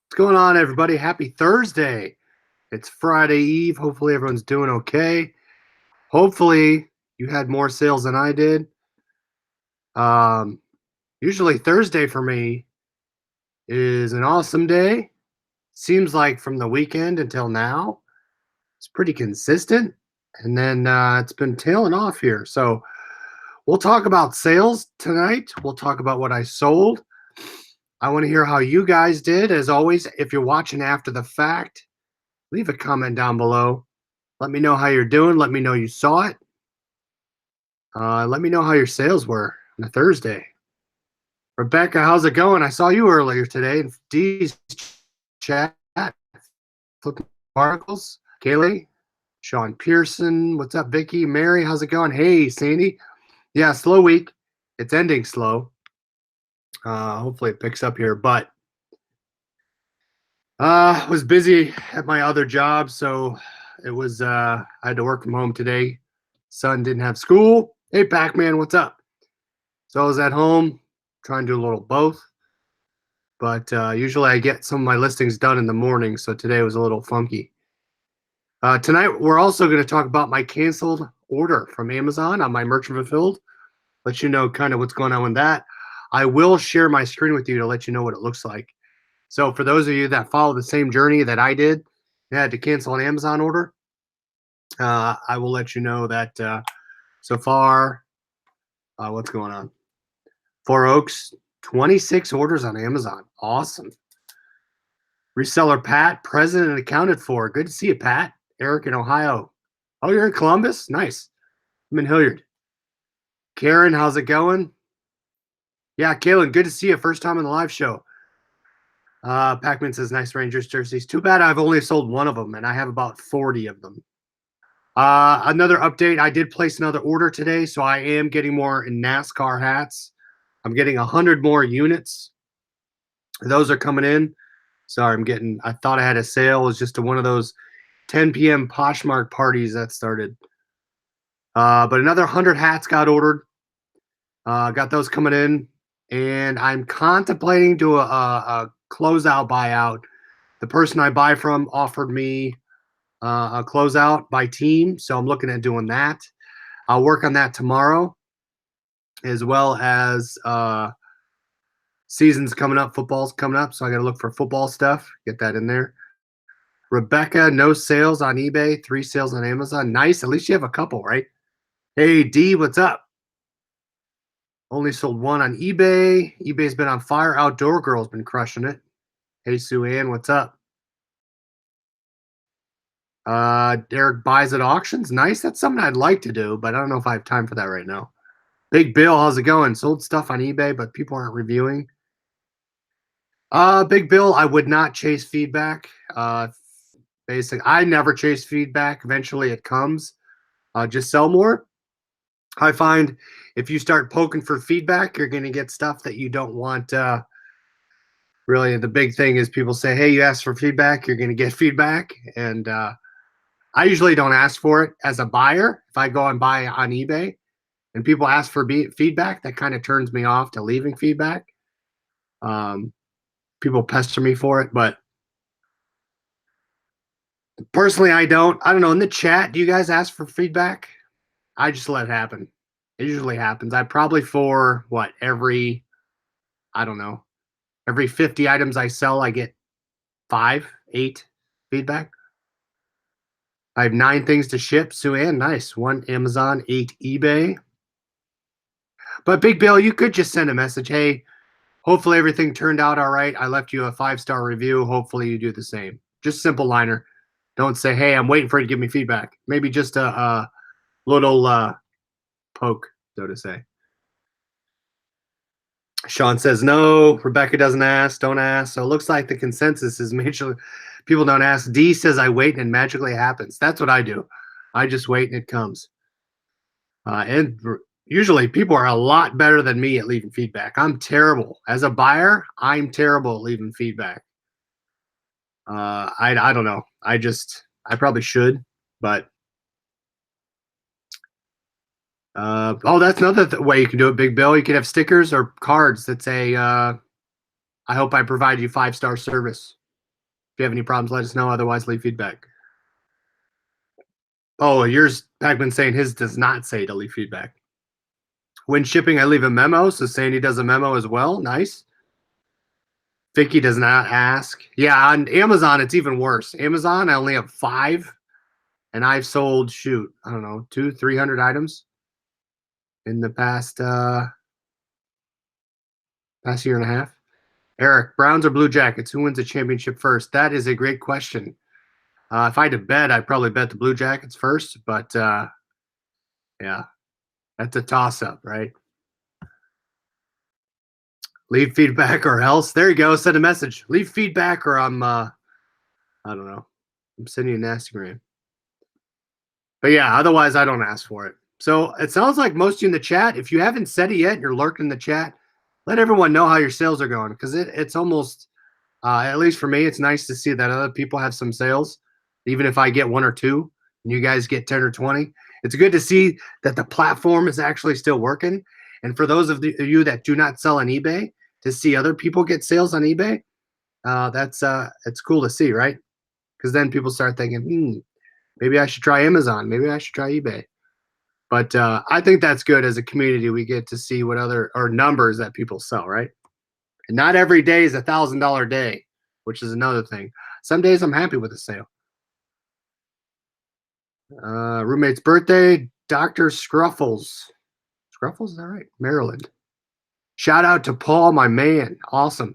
What's going on, everybody? Happy Thursday. It's Friday Eve. Hopefully, everyone's doing okay. Hopefully, you had more sales than I did. Um, Usually, Thursday for me is an awesome day. Seems like from the weekend until now, it's pretty consistent. And then it's been tailing off here. So, we'll talk about sales tonight. We'll talk about what I sold. I want to hear how you guys did. As always, if you're watching after the fact, leave a comment down below. Let me know how you're doing. Let me know you saw it. Let me know how your sales were on a Thursday. Rebecca, how's it going? I saw you earlier today in D's chat. Flipping articles. Kaylee, Sean Pearson, what's up, Vicky? Mary, how's it going? Hey, Sandy. Yeah, slow week. It's ending slow. Hopefully it picks up here, but was busy at my other job, so it was I had to work from home today. Son didn't have school. Hey, Pac-Man, what's up? So I was at home trying to do a little both, but usually I get some of my listings done in the morning, so today was a little funky. Tonight we're also going to talk about my canceled order from Amazon on my merchant fulfilled. Let you know kind of what's going on with that. I will share my screen with you to let you know what it looks like. So for those of you that follow the same journey that I did, and had to cancel an Amazon order, I will let you know that so far, what's going on? Four Oaks, 26 orders on Amazon. Awesome. Reseller Pat, present and accounted for. Good to see you, Pat. Eric in Ohio. Oh, you're in Columbus? Nice. I'm in Hilliard. Karen, how's it going? Yeah, Kaylin, good to see you. First time on the live show. Pac-Man says, nice Rangers jerseys. Too bad I've only sold one of them, and I have about 40 of them. Another update, I did place another order today, so I am getting more in NASCAR hats. I'm getting 100 more units. Those are coming in. Sorry, I thought I had a sale. It was just one of those 10 p.m. Poshmark parties that started. But another 100 hats got ordered. Got those coming in. And I'm contemplating doing a closeout buyout. The person I buy from offered me a closeout by team, so I'm looking at doing that. I'll work on that tomorrow, as well as season's coming up, football's coming up, so I got to look for football stuff, get that in there. Rebecca, no sales on eBay, 3 sales on Amazon. Nice, at least you have a couple, right? Hey, D, what's up? Only sold 1 on eBay. eBay's been on fire. Outdoor Girl's been crushing it. Hey, Sue Ann, what's up? Derek buys at auctions. Nice. That's something I'd like to do, but I don't know if I have time for that right now. Big Bill, how's it going? Sold stuff on eBay, but people aren't reviewing. Big Bill, I would not chase feedback. Basically, I never chase feedback. Eventually it comes. Just sell more. I find if you start poking for feedback, you're going to get stuff that you don't want. Really, the big thing is people say, hey, you asked for feedback, you're going to get feedback. And I usually don't ask for it as a buyer. If I go and buy on eBay and people ask for feedback, that kind of turns me off to leaving feedback. People pester me for it, but personally, I don't know. In the chat, do you guys ask for feedback? I just let it happen. It usually happens. I probably for what, every 50 items I sell, I get 5, 8 feedback. I have 9 things to ship. Sue Ann, nice. 1 Amazon, 8 eBay. But Big Bill, you could just send a message. Hey, hopefully everything turned out all right. I left you a 5-star review. Hopefully you do the same. Just simple liner. Don't say, hey, I'm waiting for you to give me feedback. Maybe just a little poke, so to say. Sean says no. Rebecca doesn't ask. Don't ask. So it looks like the consensus is majorly people don't ask. D says I wait and magically happens. That's what I do. I just wait and it comes. And usually people are a lot better than me at leaving feedback. I'm terrible. As a buyer, I'm terrible at leaving feedback. I don't know. I probably should, but that's another way you can do it, Big Bill. You can have stickers or cards that say, I hope I provide you 5-star service. you have any problems, let us know. Otherwise, leave feedback. Oh, yours, Pac-Man saying his does not say to leave feedback. When shipping, I leave a memo. So Sandy does a memo as well. Nice. Vicky does not ask. Yeah, on Amazon, it's even worse. Amazon, I only have 5, and I've sold, shoot, I don't know, 300 items in the past year and a half. Eric, Browns or Blue Jackets? Who wins the championship first? That is a great question. If I had to bet, I'd probably bet the Blue Jackets first, but yeah, that's a toss-up, right? Leave feedback or else. There you go. Send a message. Leave feedback or I'm, I don't know. I'm sending you an Instagram. But yeah, otherwise I don't ask for it. So it sounds like most of you in the chat, if you haven't said it yet and you're lurking in the chat, let everyone know how your sales are going because it's almost, at least for me, it's nice to see that other people have some sales. Even if I get 1 or 2 and you guys get 10 or 20, it's good to see that the platform is actually still working. And for those of you that do not sell on eBay, to see other people get sales on eBay, it's cool to see, right? Because then people start thinking, maybe I should try Amazon, maybe I should try eBay. But I think that's good as a community. We get to see what other or numbers that people sell, right? And not every day is $1,000 day, which is another thing. Some days I'm happy with a sale. Roommate's birthday, Dr. Scruffles. Scruffles, is that right? Maryland. Shout out to Paul, my man. Awesome.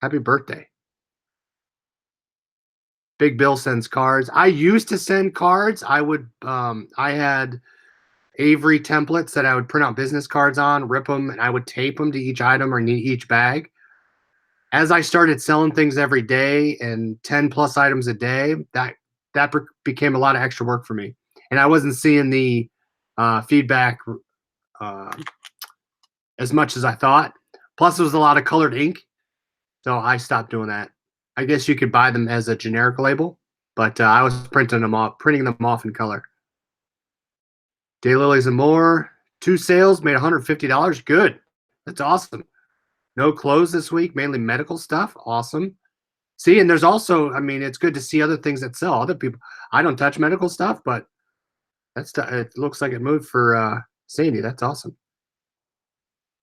Happy birthday. Big Bill sends cards. I used to send cards. I had Avery templates that I would print out business cards on, rip them, and I would tape them to each item or each bag. As I started selling things every day and 10 plus items a day, that became a lot of extra work for me. And I wasn't seeing the feedback as much as I thought. Plus, it was a lot of colored ink. So I stopped doing that. I guess you could buy them as a generic label, but I was printing them off in color. Daylilies and more. 2 sales, made $150. Good. That's awesome. No clothes this week, mainly medical stuff. Awesome. See, and there's also, I mean, it's good to see other things that sell. Other people, I don't touch medical stuff, but it looks like it moved for Sandy. That's awesome.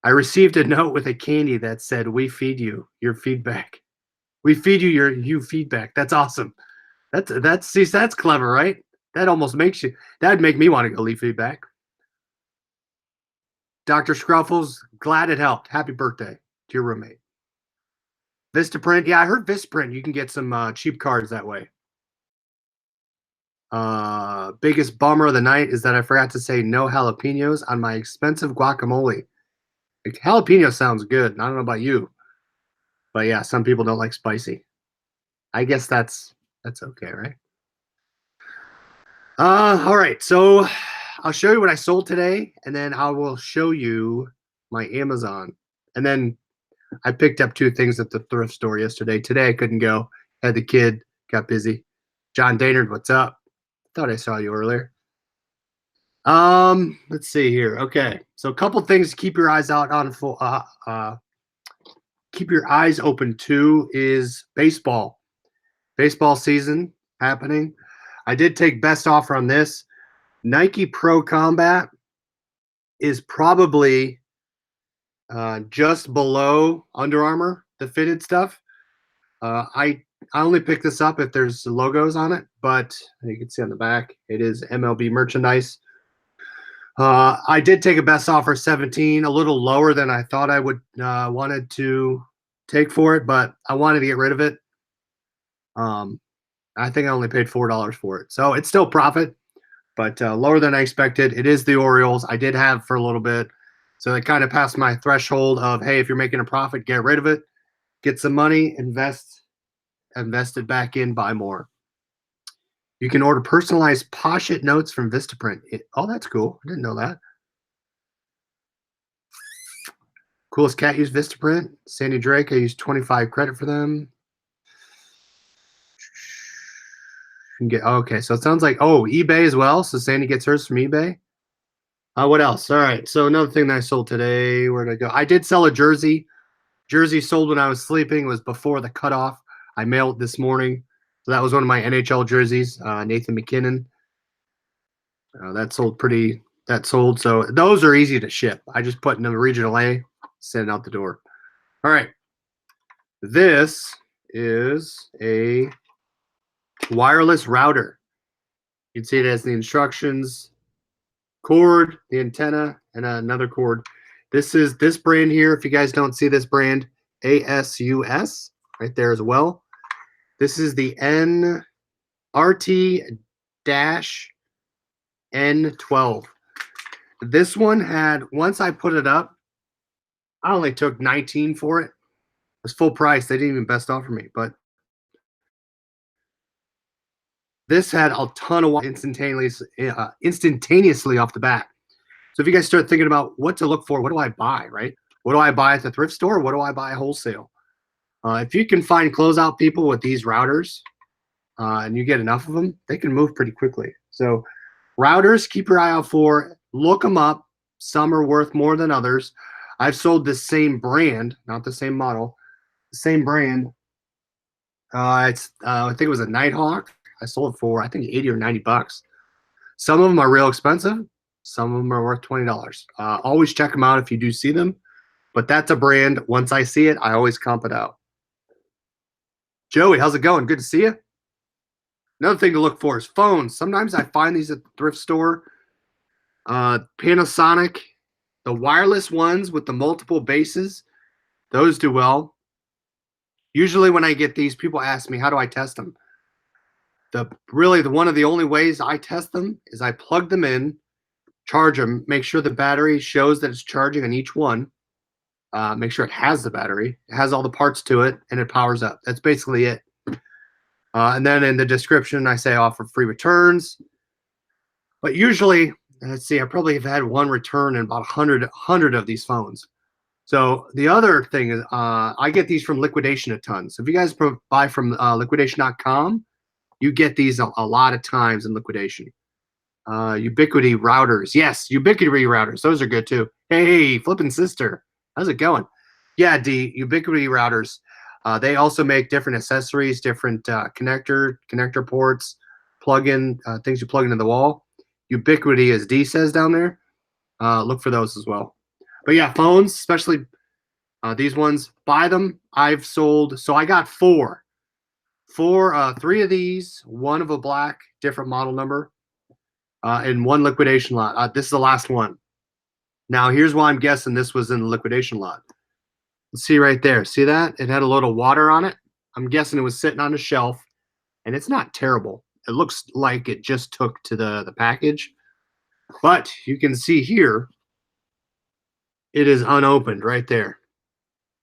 I received a note with a candy that said, "We feed you your feedback. We feed you your feedback." That's awesome. That's clever, right? That almost makes you. That'd make me want to go leave feedback. Dr. Scruffles, glad it helped. Happy birthday to your roommate. Vistaprint, yeah, I heard Vistaprint. You can get some cheap cards that way. Biggest bummer of the night is that I forgot to say no jalapenos on my expensive guacamole. Jalapeno sounds good. I don't know about you, but yeah, some people don't like spicy. I guess that's okay, right? All right. So I'll show you what I sold today, and then I will show you my Amazon. And then I picked up 2 things at the thrift store yesterday. Today I couldn't go. Had the kid, got busy. John Daynard, what's up? Thought I saw you earlier. Let's see here. Okay, so a couple things to keep your eyes out on for keep your eyes open to is baseball. Baseball season happening. I did take best offer on this. Nike Pro Combat is probably just below Under Armour, the fitted stuff. I only picked this up if there's logos on it, but you can see on the back, it is MLB merchandise. I did take a best offer 17, a little lower than I thought I would wanted to take for it, but I wanted to get rid of it. I think I only paid $4 for it, so it's still profit, but lower than I expected. It is the Orioles. I did have for a little bit, so it kind of passed my threshold of, hey, if you're making a profit, get rid of it, get some money, invest it back in, buy more. You can order personalized posh-it notes from Vistaprint. Oh, that's cool. I didn't know that. Coolest cat used Vistaprint. Sandy Drake, I used 25 credit for them. You can get, okay, so it sounds like, eBay as well. So Sandy gets hers from eBay. What else? All right, so another thing that I sold today, where did I go? I did sell a jersey. Jersey sold when I was sleeping. It was before the cutoff. I mailed it this morning. So that was one of my NHL jerseys, Nathan McKinnon. That sold pretty. That sold. So those are easy to ship. I just put in the regional A, send it out the door. All right. This is a wireless router. You can see it as the instructions, cord, the antenna, and another cord. This is this brand here. If you guys don't see this brand, ASUS, right there as well. This is the NRT-N12. This one had, once I put it up, I only took 19 for it. It was full price. They didn't even best offer me, but this had a ton of instantaneously off the bat. So if you guys start thinking about what to look for, what do I buy, right? What do I buy at the thrift store? What do I buy wholesale? If you can find closeout people with these routers and you get enough of them, they can move pretty quickly. So routers, keep your eye out for, look them up. Some are worth more than others. I've sold the same brand, not the same model, the same brand. I think it was a Nighthawk. I sold it for, I think, 80 or 90 bucks. Some of them are real expensive. Some of them are worth $20. Always check them out if you do see them. But that's a brand. Once I see it, I always comp it out. Joey, how's it going? Good to see you. Another thing to look for is phones. Sometimes I find these at the thrift store. Panasonic, the wireless ones with the multiple bases, those do well. Usually when I get these, people ask me, how do I test them? One of the only ways I test them is I plug them in, charge them, make sure the battery shows that it's charging on each one, make sure it has the battery, it has all the parts to it, and it powers up. That's basically it. And then in the description, I say offer free returns. But usually, let's see, I probably have had one return in about 100 of these phones. So the other thing is I get these from Liquidation a ton. So if you guys buy from liquidation.com, you get these a lot of times in Liquidation. Ubiquity routers. Yes, Ubiquity routers. Those are good too. Hey, flipping sister. How's it going? Yeah, D, Ubiquity routers. They also make different accessories, different connector ports, plug-in things you plug into the wall. Ubiquity, as D says down there. Look for those as well. But yeah, phones, especially these ones, buy them. I've sold, so I got four. Three of these, one of a black, different model number, and one liquidation lot. This is the last one. Now, here's why I'm guessing this was in the liquidation lot. Let's see right there. See that? It had a little water on it. I'm guessing it was sitting on a shelf, and it's not terrible. It looks like it just took to the package. But you can see here, it is unopened right there.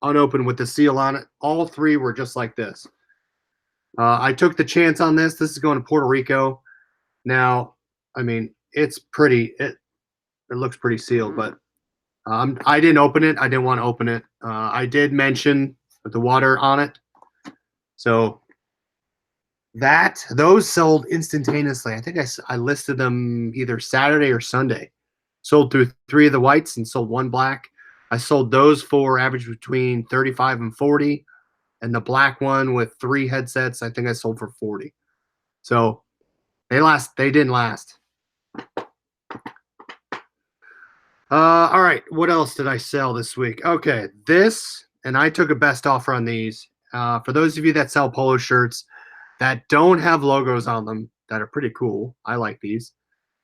Unopened with the seal on it. All three were just like this. I took the chance on this. This is going to Puerto Rico. Now, I mean, it's pretty, it looks pretty sealed, but I didn't open it. I didn't want to open it. I did mention with the water on it. So those sold instantaneously. I think I listed them either Saturday or Sunday. Sold through 3 of the whites and sold 1 black. I sold those for average between 35 and 40. And the black one with 3 headsets, I think I sold for 40. So they didn't last. All right, what else did I sell this week? Okay, this, and I took a best offer on these. For those of you that sell polo shirts that don't have logos on them, that are pretty cool. I like these.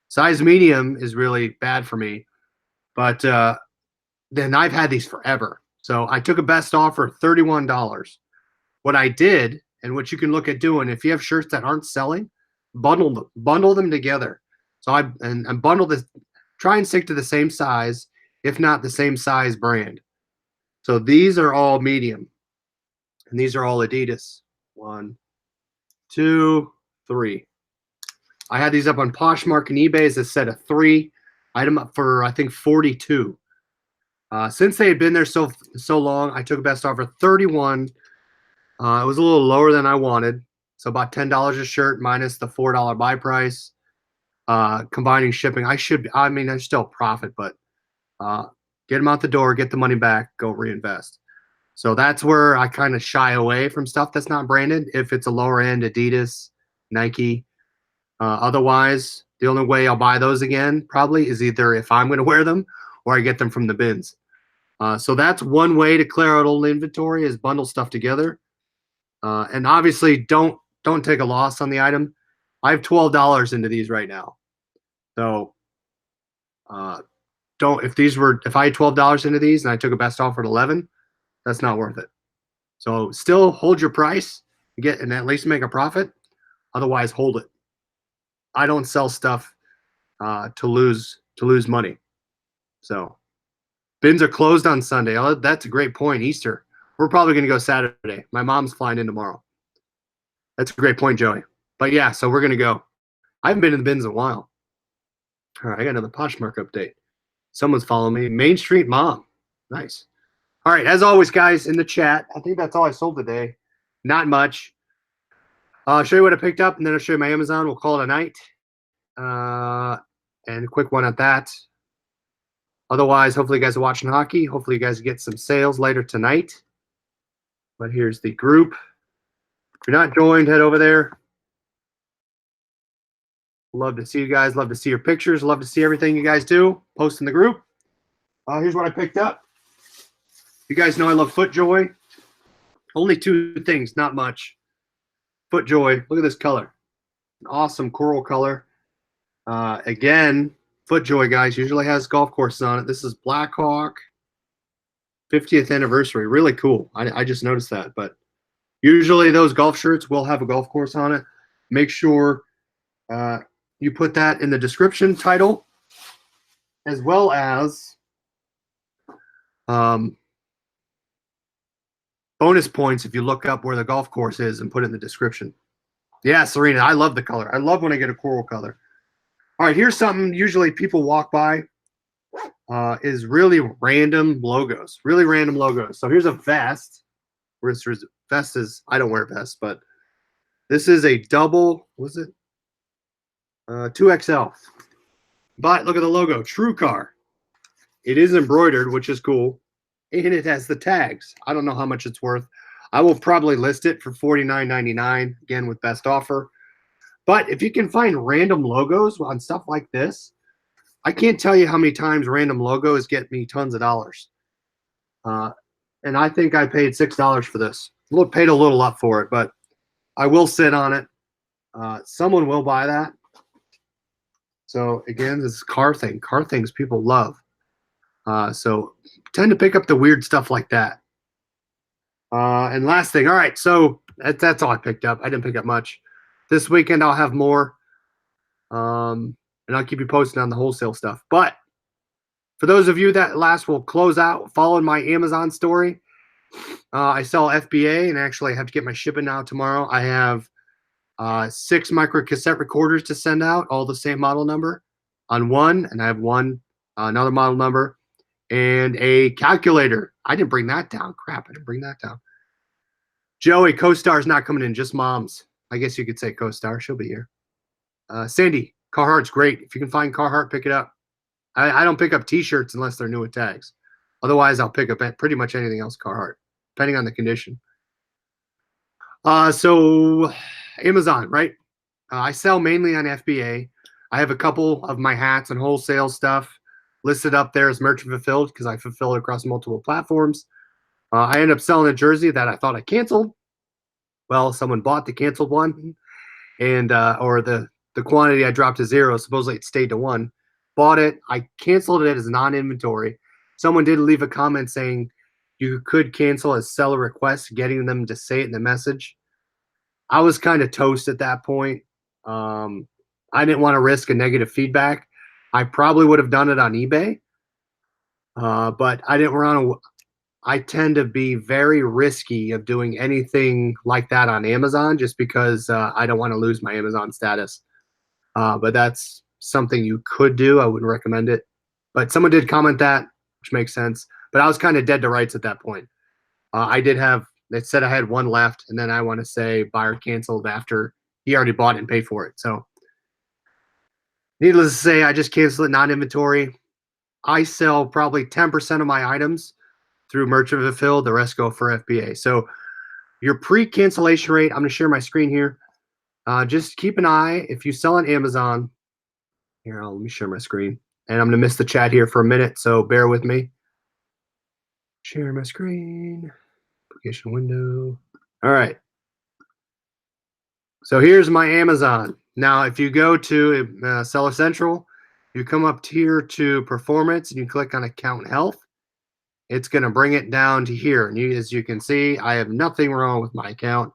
Size medium is really bad for me, but then I've had these forever. So I took a best offer, $31. What I did, and what you can look at doing, if you have shirts that aren't selling, bundle them together. So I bundle this, try and stick to the same size, if not the same size brand. So these are all medium, and these are all Adidas. 1, 2, 3. I had these up on Poshmark and eBay as a set of 3. I had them up for, I think, 42. Since they had been there so long, I took a best offer, 31. It was a little lower than I wanted, so about $10 a shirt minus the $4 buy price. Combining shipping, I still profit, but get them out the door, get the money back, go reinvest. So that's where I kind of shy away from stuff that's not branded. If it's a lower end Adidas, Nike, otherwise, the only way I'll buy those again probably is either if I'm going to wear them or I get them from the bins. So that's one way to clear out old inventory is bundle stuff together. And obviously, don't take a loss on the item. I have $12 into these right now. So uh, don't if I had $12 into these and I took a best offer at 11, that's not worth it. So still hold your price and at least make a profit. Otherwise, hold it. I don't sell stuff to lose money. So bins are closed on Sunday. Oh, that's a great point. Easter. We're probably going to go Saturday. My mom's flying in tomorrow. That's a great point, Joey. But yeah, so we're going to go. I haven't been in the bins in a while. All right, I got another Poshmark update. Someone's following me. Main Street Mom. Nice. All right, as always, guys, in the chat, I think that's all I sold today. Not much. I'll show you what I picked up, and then I'll show you my Amazon. We'll call it a night. And a quick one at that. Otherwise, hopefully you guys are watching hockey. Hopefully you guys get some sales later tonight. But here's the group. If you're not joined, head over there. Love to see you guys. Love to see your pictures. Love to see everything you guys do. Post in the group. Here's what I picked up. You guys know I love FootJoy. Only two things, not much. FootJoy. Look at this color. An awesome coral color. Again, FootJoy, guys, usually has golf courses on it. This is Blackhawk 50th anniversary. Really cool. I just noticed that. But usually those golf shirts will have a golf course on it. Make sure you put that in the description title, as well as bonus points if you look up where the golf course is and put it in the description. Yeah, Serena, I love the color. I love when I get a coral color. All right, here's something usually people walk by is really random logos. Really random logos. So here's a vest. Vest is, I don't wear vests, but this is a double, was it? 2XL. But look at the logo, True Car. It is embroidered, which is cool. And it has the tags. I don't know how much it's worth. I will probably list it for $49.99, again with best offer. But if you can find random logos on stuff like this, I can't tell you how many times random logos get me tons of dollars. And I think I paid $6 for this. Paid a little up for it, but I will sit on it. Someone will buy that. So again, this car thing. Car things people love. So tend to pick up the weird stuff like that. And last thing. All right, so that's all I picked up. I didn't pick up much. This weekend I'll have more. And I'll keep you posted on the wholesale stuff. But for those of you that will close out, following my Amazon story, I sell FBA, and actually I have to get my shipping out tomorrow. I have 6 micro cassette recorders to send out, all the same model number on one, and I have another model number, and a calculator. I didn't bring that down. Crap, I didn't bring that down. Joey, co-star's not coming in, just moms. I guess you could say co-star. She'll be here. Sandy, Carhartt's great. If you can find Carhartt, pick it up. I don't pick up T-shirts unless they're new with tags. Otherwise, I'll pick up pretty much anything else Carhartt, depending on the condition. So Amazon, right? I sell mainly on FBA. I have a couple of my hats and wholesale stuff listed up there as merchant fulfilled because I fulfill it across multiple platforms. I ended up selling a jersey that I thought I canceled. Well, someone bought the canceled one, and or the quantity I dropped to 0. Supposedly it stayed to 1. Bought it. I canceled it as non-inventory. Someone did leave a comment saying you could cancel as seller request, getting them to say it in the message. I was kind of toast at that point. I didn't want to risk a negative feedback. I probably would have done it on eBay, but I didn't want to. I tend to be very risky of doing anything like that on Amazon just because I don't want to lose my Amazon status. But that's something you could do. I wouldn't recommend it. But someone did comment that, which makes sense. But I was kind of dead to rights at that point. They said I had 1 left, and then I want to say buyer canceled after he already bought it and paid for it. So needless to say, I just canceled it, non-inventory. I sell probably 10% of my items through merchant fulfilled. The rest go for FBA. So your pre-cancellation rate, I'm going to share my screen here. Just keep an eye. If you sell on Amazon, here, let me share my screen. And I'm going to miss the chat here for a minute, so bear with me. Share my screen. Application window. All right. So here's my Amazon. Now, if you go to Seller Central, you come up here to Performance, and you click on Account Health. It's going to bring it down to here. And as you can see, I have nothing wrong with my account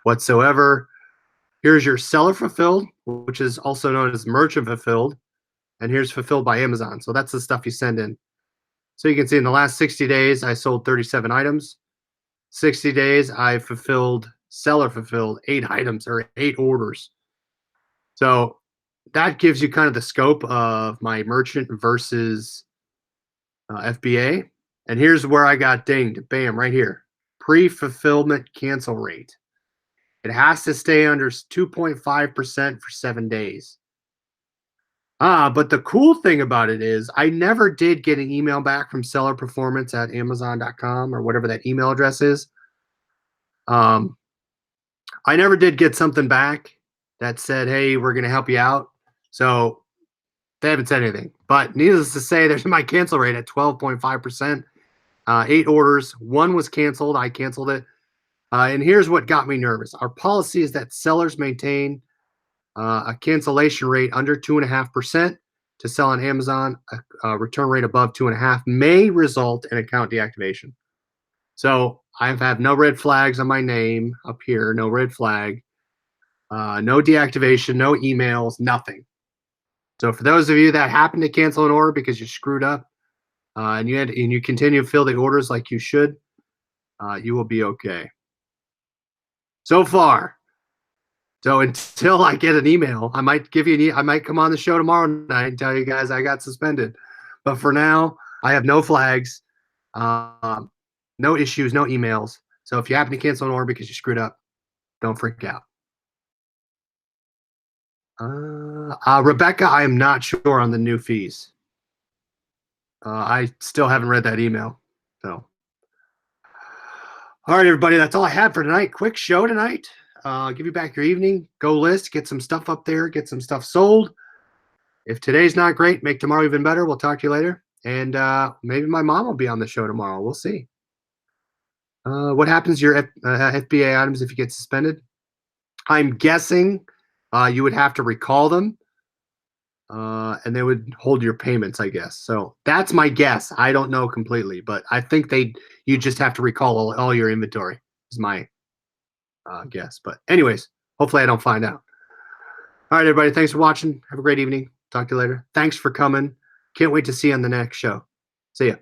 whatsoever. Here's your Seller Fulfilled, which is also known as Merchant Fulfilled. And here's Fulfilled by Amazon. So that's the stuff you send in. So you can see in the last 60 days, I sold 37 items. 60 days, I fulfilled, Seller Fulfilled 8 items or 8 orders. So that gives you kind of the scope of my merchant versus FBA. And here's where I got dinged. Bam, right here. Pre-fulfillment cancel rate. It has to stay under 2.5% for 7 days. But the cool thing about it is I never did get an email back from seller performance at Amazon.com or whatever that email address is. I never did get something back that said, hey, we're going to help you out. So they haven't said anything. But needless to say, there's my cancel rate at 12.5%. 8 orders. 1 was canceled. I canceled it. And here's what got me nervous. Our policy is that sellers maintain a cancellation rate under 2.5%. To sell on Amazon, a return rate above 2.5 may result in account deactivation. So I have no red flags on my name up here, no red flag, no deactivation, no emails, nothing. So for those of you that happen to cancel an order because you screwed up and you continue to fill the orders like you should, you will be okay. So far. So until I get an email, I might I might come on the show tomorrow night and tell you guys I got suspended. But for now, I have no flags, no issues, no emails. So if you happen to cancel an order because you screwed up, don't freak out. Rebecca, I am not sure on the new fees. I still haven't read that email. So, all right, everybody, that's all I had for tonight. Quick show tonight. Give you back your evening. Go list, get some stuff up there, get some stuff sold. If today's not great, make tomorrow even better. We'll talk to you later. And maybe my mom will be on the show tomorrow. We'll see. What happens to your FBA items if you get suspended? I'm guessing you would have to recall them. And they would hold your payments, I guess. So that's my guess. I don't know completely, but I think you just have to recall all your inventory is my guess. But anyways, hopefully I don't find out. All right, everybody. Thanks for watching. Have a great evening. Talk to you later. Thanks for coming. Can't wait to see you on the next show. See ya.